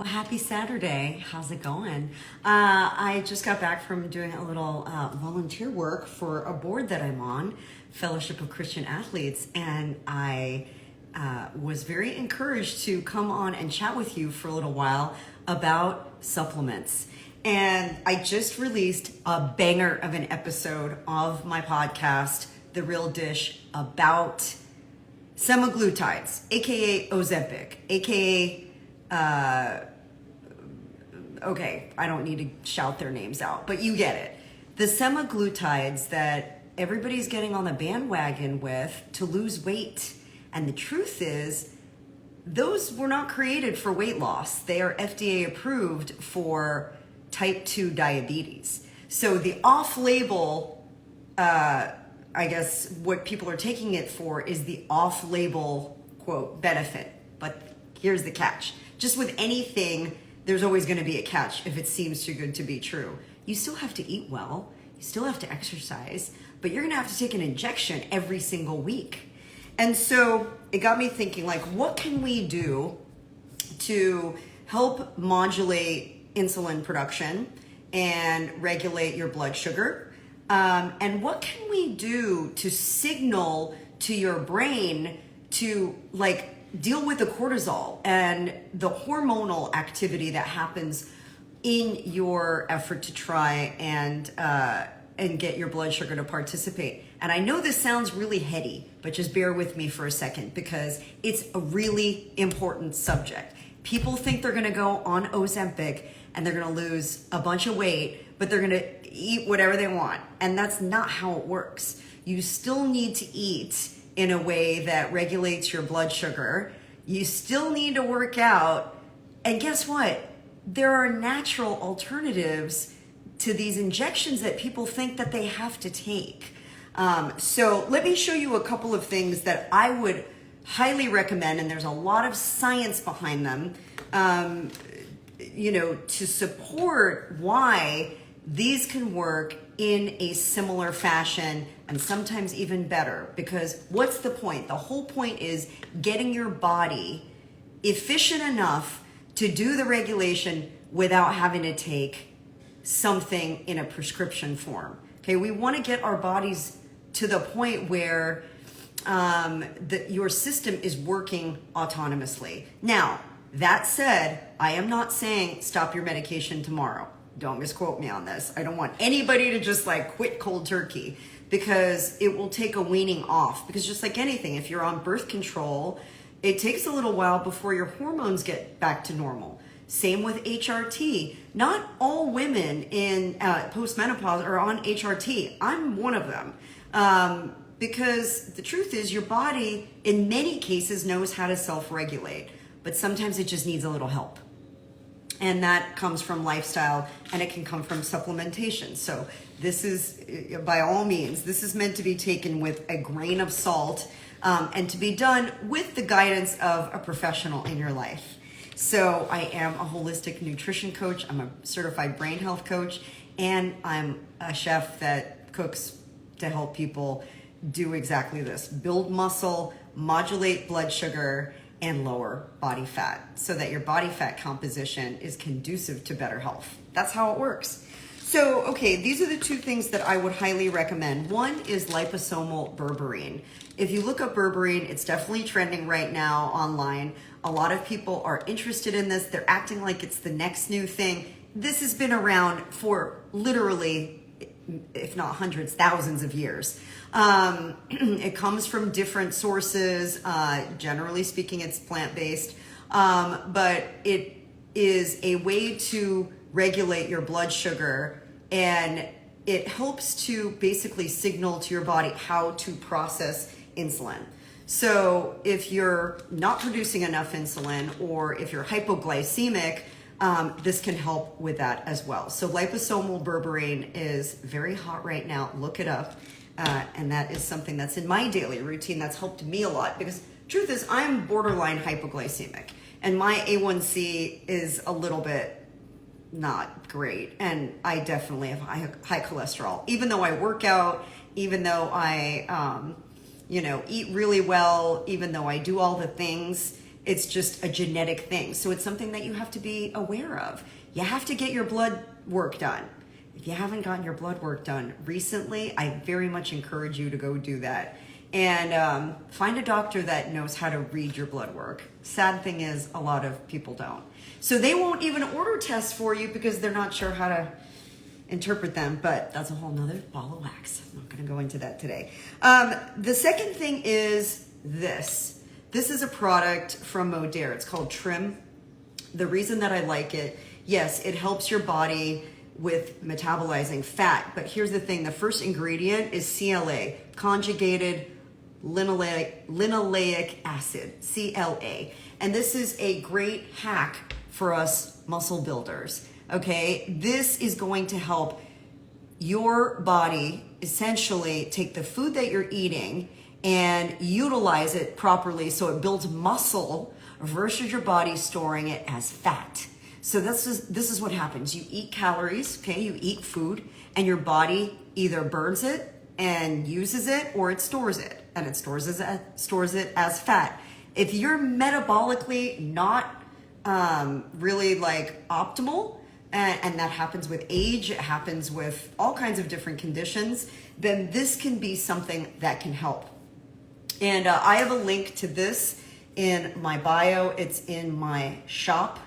Well, happy Saturday. How's it going? I just got back from doing a little volunteer work for a board that I'm on, Fellowship of Christian Athletes, and I was very encouraged to come on and chat with you for a little while about supplements. And I just released a banger of an episode of my podcast, The Real Dish, about semaglutides, aka Ozempic, aka okay, I don't need to shout their names out, but you get it. The semaglutides that everybody's getting on the bandwagon with to lose weight. And the truth is, those were not created for weight loss. They are FDA approved for type 2 diabetes. So the off-label, I guess what people are taking it for is the off-label, quote, benefit. But here's the catch. Just with anything, there's always going to be a catch if it seems too good to be true. You still have to eat well. You still have to exercise. But you're going to have to take an injection every single week. And so it got me thinking, like, what can we do to help modulate insulin production and regulate your blood sugar? And what can we do to signal to your brain to, like, deal with the cortisol and the hormonal activity that happens in your effort to try and get your blood sugar to participate. And I know this sounds really heady, but just bear with me for a second because it's a really important subject. People think they're going to go on Ozempic and they're going to lose a bunch of weight, but they're going to eat whatever they want. And that's not how it works. You still need to eat in a way that regulates your blood sugar. You still need to work out. And guess what? There are natural alternatives to these injections that people think that they have to take. So let me show you a couple of things that I would highly recommend, and there's a lot of science behind them, to support why these can work in a similar fashion and sometimes even better. Because what's the point? The whole point is getting your body efficient enough to do the regulation without having to take something in a prescription form. Okay, we want to get our bodies to the point where your system is working autonomously. Now, that said, I am not saying stop your medication tomorrow. Don't misquote me on this. I don't want anybody to just like quit cold turkey because it will take a weaning off. Because just like anything, if you're on birth control, it takes a little while before your hormones get back to normal. Same with HRT. Not all women in postmenopause are on HRT. I'm one of them. Because the truth is your body, in many cases, knows how to self-regulate. But sometimes it just needs a little help. And that comes from lifestyle, and it can come from supplementation. So this is, by all means, this is meant to be taken with a grain of salt and to be done with the guidance of a professional in your life. So I am a holistic nutrition coach. I'm a certified brain health coach, and I'm a chef that cooks to help people do exactly this: build muscle, modulate blood sugar, and lower body fat so that your body fat composition is conducive to better health. That's how it works. So, okay, these are the two things that I would highly recommend. One is liposomal berberine. If you look up berberine, it's definitely trending right now online. A lot of people are interested in this. They're acting like it's the next new thing. This has been around for literally, if not hundreds, thousands of years. It comes from different sources. Generally speaking, it's plant-based, but it is a way to regulate your blood sugar, and it helps to basically signal to your body how to process insulin. So if you're not producing enough insulin, or if you're hypoglycemic, this can help with that as well. So liposomal berberine is very hot right now. Look it up. And that is something that's in my daily routine that's helped me a lot, because truth is I'm borderline hypoglycemic and my A1C is a little bit not great, and I definitely have high cholesterol. Even though I work out, even though I eat really well, even though I do all the things, It's just a genetic thing. So it's something that you have to be aware of. You have to get your blood work done. If you haven't gotten your blood work done recently, I very much encourage you to go do that. And find a doctor that knows how to read your blood work. Sad thing is, a lot of people don't. So they won't even order tests for you because they're not sure how to interpret them, but that's a whole nother ball of wax. I'm not gonna go into that today. The second thing is this. This is a product from Modere. It's called Trim. The reason that I like it, yes, it helps your body with metabolizing fat, but here's the thing. The first ingredient is CLA, conjugated linoleic acid, CLA. And this is a great hack for us muscle builders, okay? This is going to help your body essentially take the food that you're eating and utilize it properly so it builds muscle versus your body storing it as fat. So this is what happens. You eat calories, okay? You eat food, and your body either burns it and uses it, or it stores it, and it stores it as fat. If you're metabolically not really like optimal, and that happens with age, it happens with all kinds of different conditions, then this can be something that can help. And I have a link to this in my bio. It's in my shop,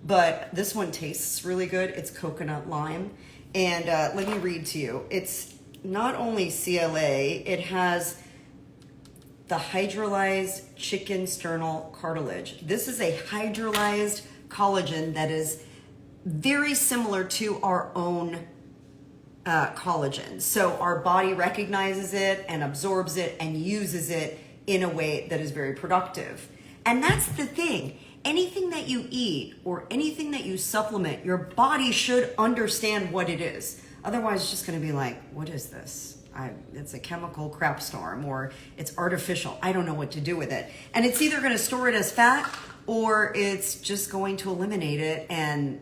but this one tastes really good. It's coconut lime. And let me read to you. It's not only CLA, it has the hydrolyzed chicken sternal cartilage. This is a hydrolyzed collagen that is very similar to our own collagen. So our body recognizes it and absorbs it and uses it in a way that is very productive. And that's the thing. Anything that you eat or anything that you supplement, your body should understand what it is. Otherwise, it's just going to be like, what is this? It's a chemical crap storm, or it's artificial. I don't know what to do with it. And it's either going to store it as fat, or it's just going to eliminate it and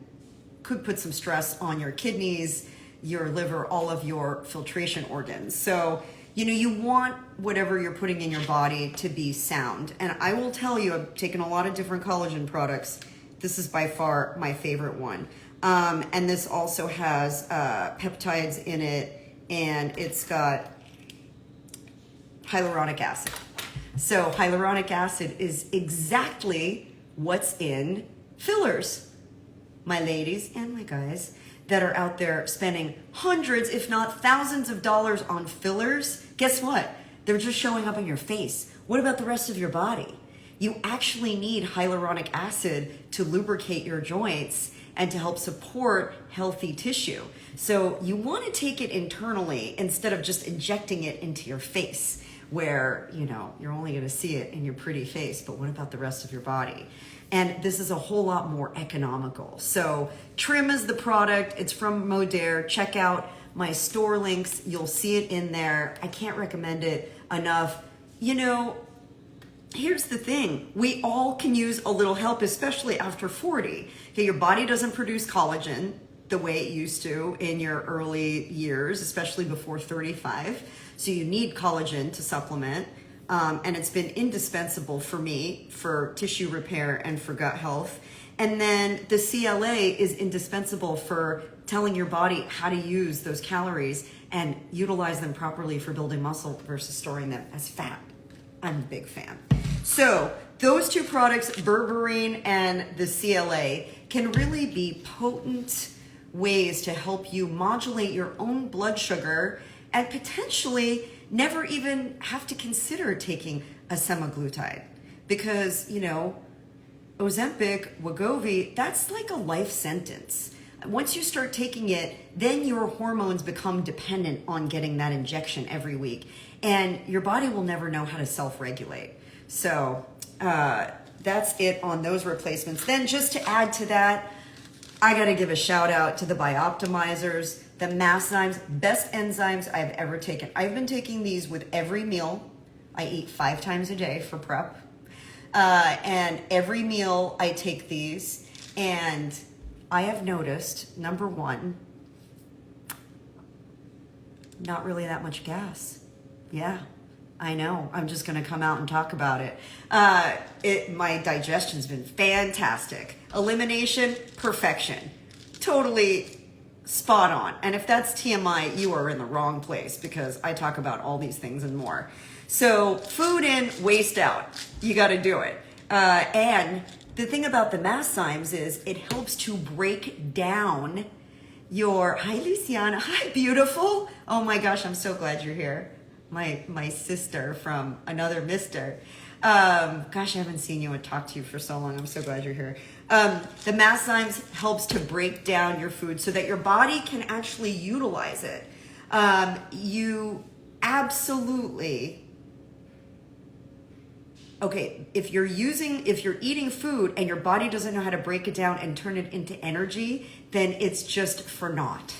could put some stress on your kidneys, your liver, all of your filtration organs. So, you want whatever you're putting in your body to be sound. And I will tell you, I've taken a lot of different collagen products. This is by far my favorite one. And this also has peptides in it, and it's got hyaluronic acid. So hyaluronic acid is exactly what's in fillers. My ladies and my guys that are out there spending hundreds, if not thousands of dollars on fillers, guess what? They're just showing up in your face. What about the rest of your body? You actually need hyaluronic acid to lubricate your joints and to help support healthy tissue. So you want to take it internally instead of just injecting it into your face, where, you're only going to see it in your pretty face, but what about the rest of your body? And this is a whole lot more economical. So Trim is the product. It's from Modere. Check out my store links. You'll see it in there. I can't recommend it enough. Here's the thing. We all can use a little help, especially after 40. Okay, your body doesn't produce collagen the way it used to in your early years, especially before 35. So you need collagen to supplement. And it's been indispensable for me for tissue repair and for gut health. And then the CLA is indispensable for telling your body how to use those calories and utilize them properly for building muscle versus storing them as fat. I'm a big fan. So those two products, berberine and the CLA, can really be potent ways to help you modulate your own blood sugar and potentially never even have to consider taking a semaglutide, because, Ozempic, Wegovy, that's like a life sentence. Once you start taking it, then your hormones become dependent on getting that injection every week, and your body will never know how to self-regulate. So that's it on those replacements. Then just to add to that, I got to give a shout out to the Bioptimizers, the Masszymes, best enzymes I've ever taken. I've been taking these with every meal. I eat 5 times a day for prep. And every meal I take these, and I have noticed, number one, not really that much gas. Yeah. I know. I'm just going to come out and talk about it. My digestion's been fantastic. Elimination, perfection. Totally spot on. And if that's TMI, you are in the wrong place because I talk about all these things and more. So food in, waste out. You got to do it. And the thing about the Masszymes is it helps to break down your... Hi, Luciana. Hi, beautiful. Oh my gosh, I'm so glad you're here. My sister from another mister. Gosh, I haven't seen you and talked to you for so long. I'm so glad you're here. The Masszymes helps to break down your food so that your body can actually utilize it. You absolutely... Okay, if you're eating food and your body doesn't know how to break it down and turn it into energy, then it's just for naught.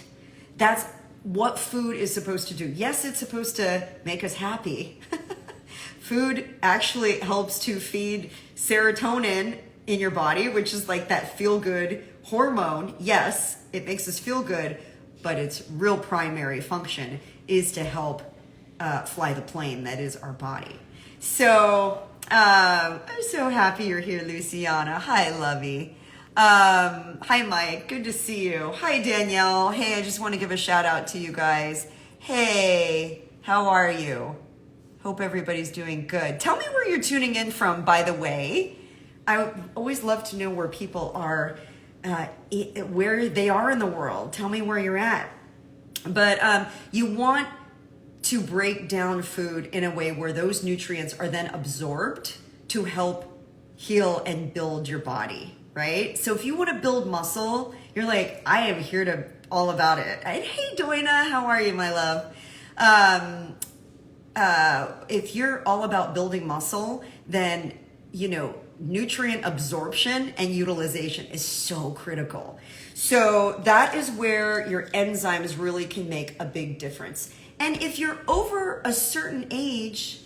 That's what food is supposed to do. Yes, it's supposed to make us happy. Food actually helps to feed serotonin in your body, which is like that feel-good hormone. Yes, it makes us feel good, but its real primary function is to help fly the plane that is our body. So I'm so happy you're here, Luciana. Hi, Lovey. Hi, Mike. Good to see you. Hi, Danielle. Hey, I just want to give a shout out to you guys. Hey, how are you? Hope everybody's doing good. Tell me where you're tuning in from, by the way. I always love to know where people are, where they are in the world. Tell me where you're at. But you want to break down food in a way where those nutrients are then absorbed to help heal and build your body, right? So if you want to build muscle, you're like, I am here to all about it. Hey, Doina, how are you, my love? If you're all about building muscle, then, nutrient absorption and utilization is so critical. So that is where your enzymes really can make a big difference. And if you're over a certain age,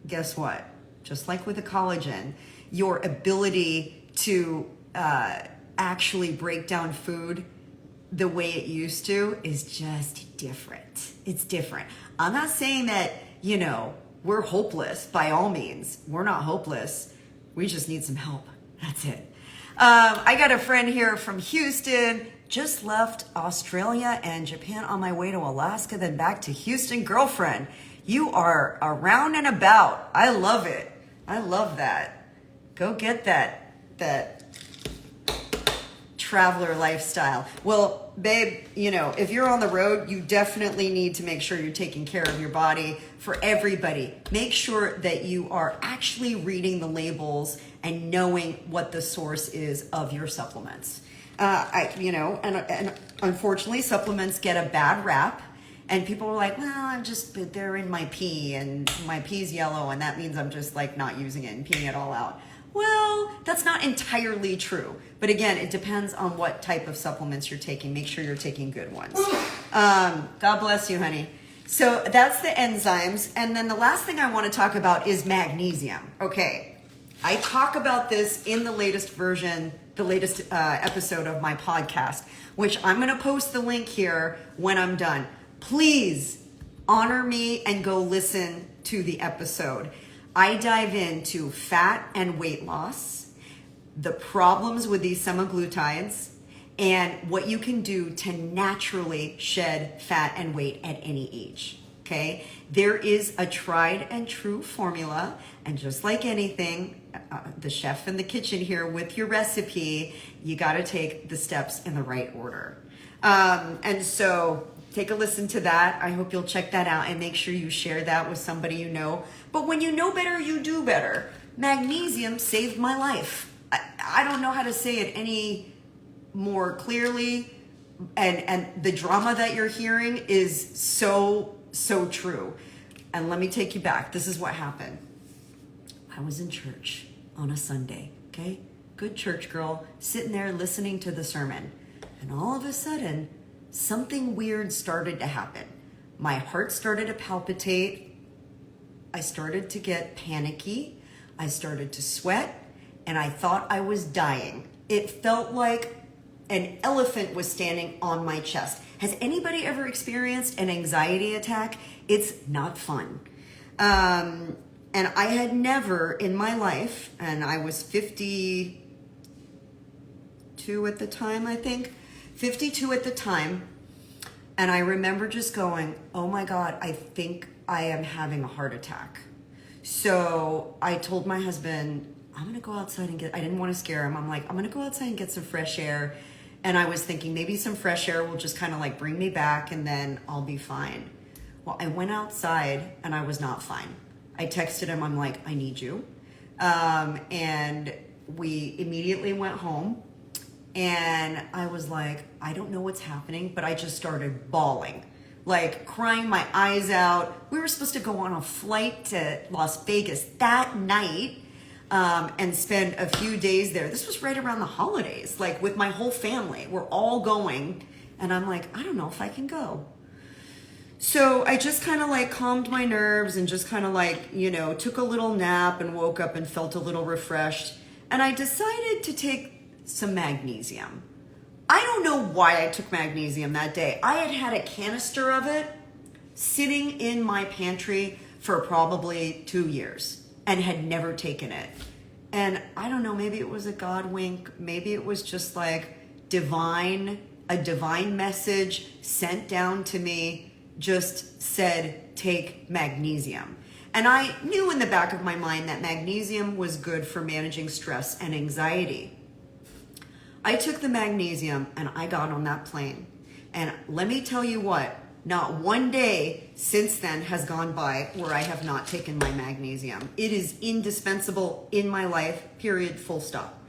guess what? Just like with the collagen, your ability to actually break down food the way it used to is just different. It's different. I'm not saying that, we're hopeless by all means. We're not hopeless. We just need some help. That's it. I got a friend here from Houston. Just left Australia and Japan on my way to Alaska, then back to Houston. Girlfriend, you are around and about. I love it. I love that. Go get that traveler lifestyle. Well, babe, if you're on the road, you definitely need to make sure you're taking care of your body. For everybody, make sure that you are actually reading the labels and knowing what the source is of your supplements. And unfortunately, supplements get a bad rap, and people are like, well, they're in my pee, and my pee's yellow, and that means I'm just like not using it and peeing it all out. Well, that's not entirely true. But again, it depends on what type of supplements you're taking. Make sure you're taking good ones. God bless you, honey. So that's the enzymes. And then the last thing I want to talk about is magnesium. Okay. I talk about this in the latest version, the latest episode of my podcast, which I'm going to post the link here when I'm done. Please honor me and go listen to the episode. I dive into fat and weight loss, the problems with these semaglutides, and what you can do to naturally shed fat and weight at any age. Okay, there is a tried and true formula, and just like anything, the chef in the kitchen here with your recipe, you got to take the steps in the right order. And so take a listen to that. I hope you'll check that out and make sure you share that with somebody you know. But when you know better, you do better. Magnesium saved my life. I don't know how to say it any more clearly. And the drama that you're hearing is so true. And let me take you back. This is what happened. I was in church on a Sunday, okay? Good church girl, sitting there listening to the sermon. And all of a sudden, something weird started to happen. My heart started to palpitate. I started to get panicky. I started to sweat, and I thought I was dying. It felt like an elephant was standing on my chest. Has anybody ever experienced an anxiety attack? It's not fun. And I had never in my life, and I was 52 at the time, I think. 52 at the time. And I remember just going, oh my God, I think I am having a heart attack. So I told my husband, I'm going to go outside and I didn't want to scare him. I'm like, I'm going to go outside and get some fresh air. And I was thinking maybe some fresh air will just kind of like bring me back and then I'll be fine. Well, I went outside and I was not fine. I texted him, I'm like, I need you. And we immediately went home and I was like, I don't know what's happening, but I just started bawling, like crying my eyes out. We were supposed to go on a flight to Las Vegas that night. And spend a few days there. This was right around the holidays, like with my whole family. We're all going. And I'm like, I don't know if I can go. So I just kind of like calmed my nerves and just kind of like, took a little nap and woke up and felt a little refreshed. And I decided to take some magnesium. I don't know why I took magnesium that day. I had a canister of it sitting in my pantry for probably 2 years. And had never taken it. And I don't know, maybe it was a God wink. Maybe it was just like a divine message sent down to me, just said, take magnesium. And I knew in the back of my mind that magnesium was good for managing stress and anxiety. I took the magnesium and I got on that plane. And let me tell you what, not one day since then has gone by where I have not taken my magnesium. It is indispensable in my life, period, full stop.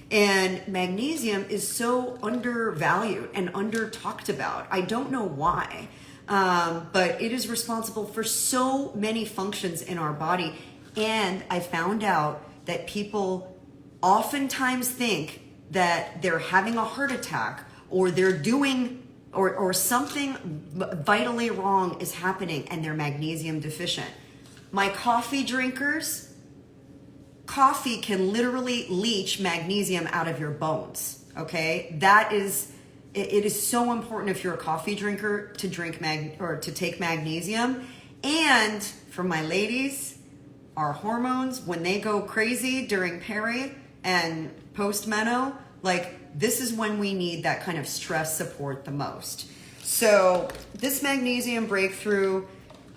And magnesium is so undervalued and under talked about. I don't know why, but it is responsible for so many functions in our body. And I found out that people oftentimes think that they're having a heart attack or they're doing or something vitally wrong is happening and they're magnesium deficient. My coffee drinkers, coffee can literally leach magnesium out of your bones, okay? It is so important if you're a coffee drinker to to take magnesium. And for my ladies, our hormones, when they go crazy during peri and post-meno, like this is when we need that kind of stress support the most. So this magnesium breakthrough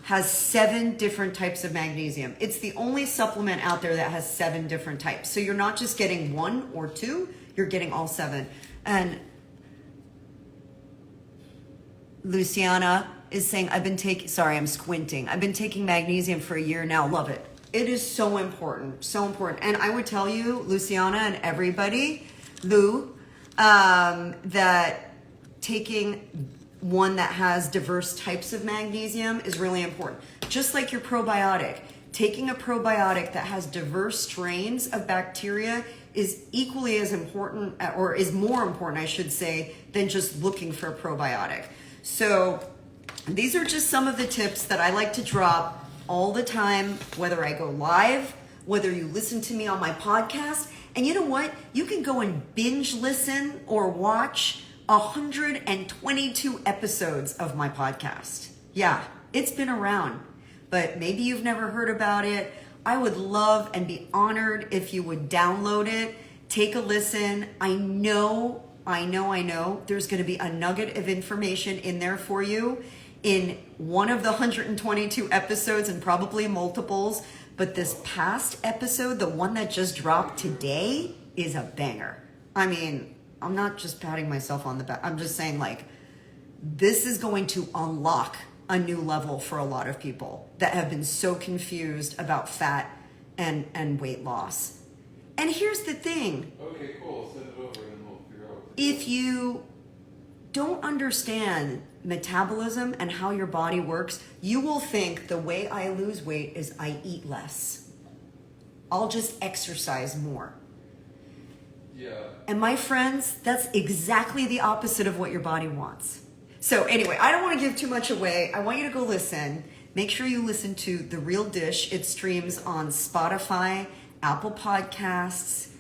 has 7 different types of magnesium. It's the only supplement out there that has 7 different types. So you're not just getting 1 or 2, you're getting all 7. And Luciana is saying, I'm squinting. I've been taking magnesium for a year now. Love it. It is so important, so important. And I would tell you, Luciana and everybody, Lou, that taking one that has diverse types of magnesium is really important. Just like your probiotic, taking a probiotic that has diverse strains of bacteria is equally as important, or is more important, I should say, than just looking for a probiotic. So these are just some of the tips that I like to drop all the time, whether I go live, whether you listen to me on my podcast. And you know what? You can go and binge listen or watch 122 episodes of my podcast. Yeah, it's been around, but maybe you've never heard about it. I would love and be honored if you would download it, take a listen. I know there's going to be a nugget of information in there for you in one of the 122 episodes and probably multiples. But this past episode, the one that just dropped today, is a banger. I mean, I'm not just patting myself on the back. I'm just saying, like, this is going to unlock a new level for a lot of people that have been so confused about fat and weight loss. And here's the thing. Okay, cool. Send it over and we'll figure out. If you don't understand metabolism and how your body works, you will think the way I lose weight is I eat less. I'll just exercise more. Yeah. And my friends, that's exactly the opposite of what your body wants. So anyway, I don't want to give too much away. I want you to go listen. Make sure you listen to The Real Dish. It streams on Spotify, Apple Podcasts.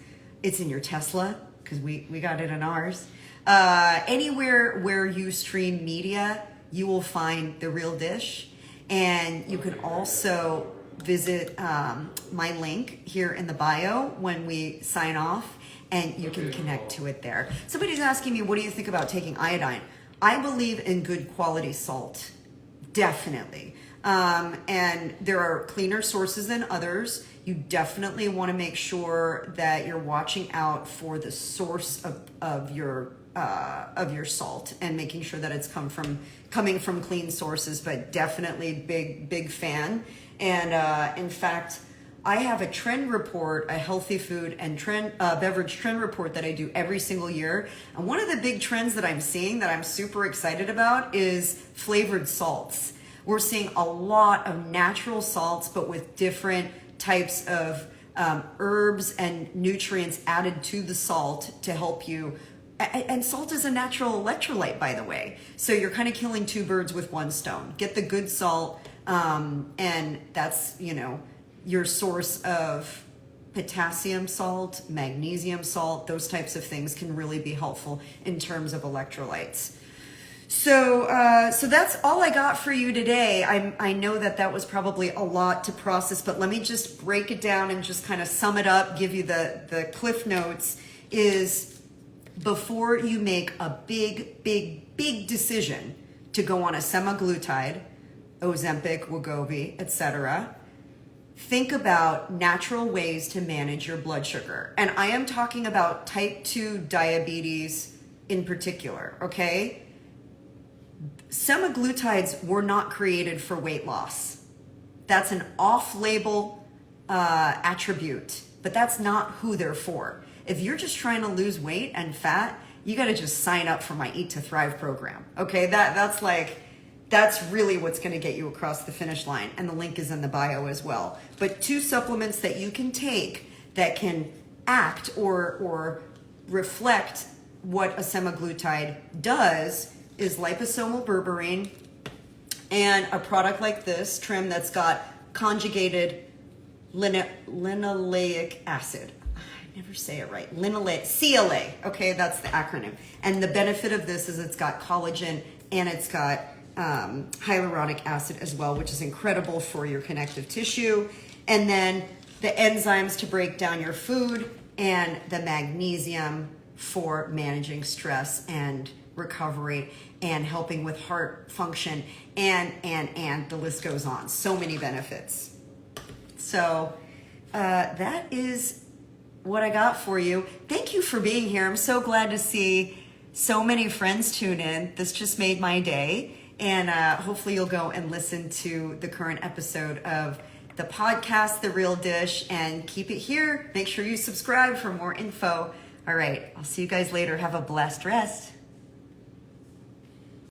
It's in your Tesla, because we got it in ours. Anywhere where you stream media, you will find The Real Dish. And you can also visit my link here in the bio when we sign off, and you can connect to it there. Somebody's asking me, what do you think about taking iodine? I believe in good quality salt, definitely. And there are cleaner sources than others. You definitely want to make sure that you're watching out for the source of your salt and making sure that it's coming from clean sources. But definitely big fan. And in fact, I have a trend report, a healthy food and beverage trend report that I do every single year. And one of the big trends that I'm seeing that I'm super excited about is flavored salts. We're seeing a lot of natural salts, but with different types of herbs and nutrients added to the salt to help you. And salt is a natural electrolyte, by the way. So you're kind of killing two birds with one stone. Get the good salt, and that's, your source of potassium salt, magnesium salt. Those types of things can really be helpful in terms of electrolytes. So that's all I got for you today. I know that was probably a lot to process, but let me just break it down and just kind of sum it up, give you the cliff notes. Is before you make a big decision to go on a semaglutide, Ozempic, Wegovy, etc., think about natural ways to manage your blood sugar. And I am talking about type 2 diabetes in particular, okay? Semaglutides were not created for weight loss. That's an off-label attribute, but that's not who they're for. If you're just trying to lose weight and fat, you got to just sign up for my Eat to Thrive program. Okay, that's really what's going to get you across the finish line, and the link is in the bio as well. But 2 supplements that you can take that can act or reflect what a semaglutide does is liposomal berberine and a product like this, Trim, that's got conjugated linoleic acid. I never say it right. CLA. Okay, that's the acronym. And the benefit of this is it's got collagen and it's got hyaluronic acid as well, which is incredible for your connective tissue. And then the enzymes to break down your food and the magnesium for managing stress and recovery and helping with heart function and the list goes on. So many benefits. So that is what I got for you. Thank you for being here. I'm so glad to see so many friends tune in. This just made my day. And hopefully you'll go and listen to the current episode of the podcast, The Real Dish, and keep it here. Make sure you subscribe for more info. All right, I'll see you guys later. Have a blessed rest.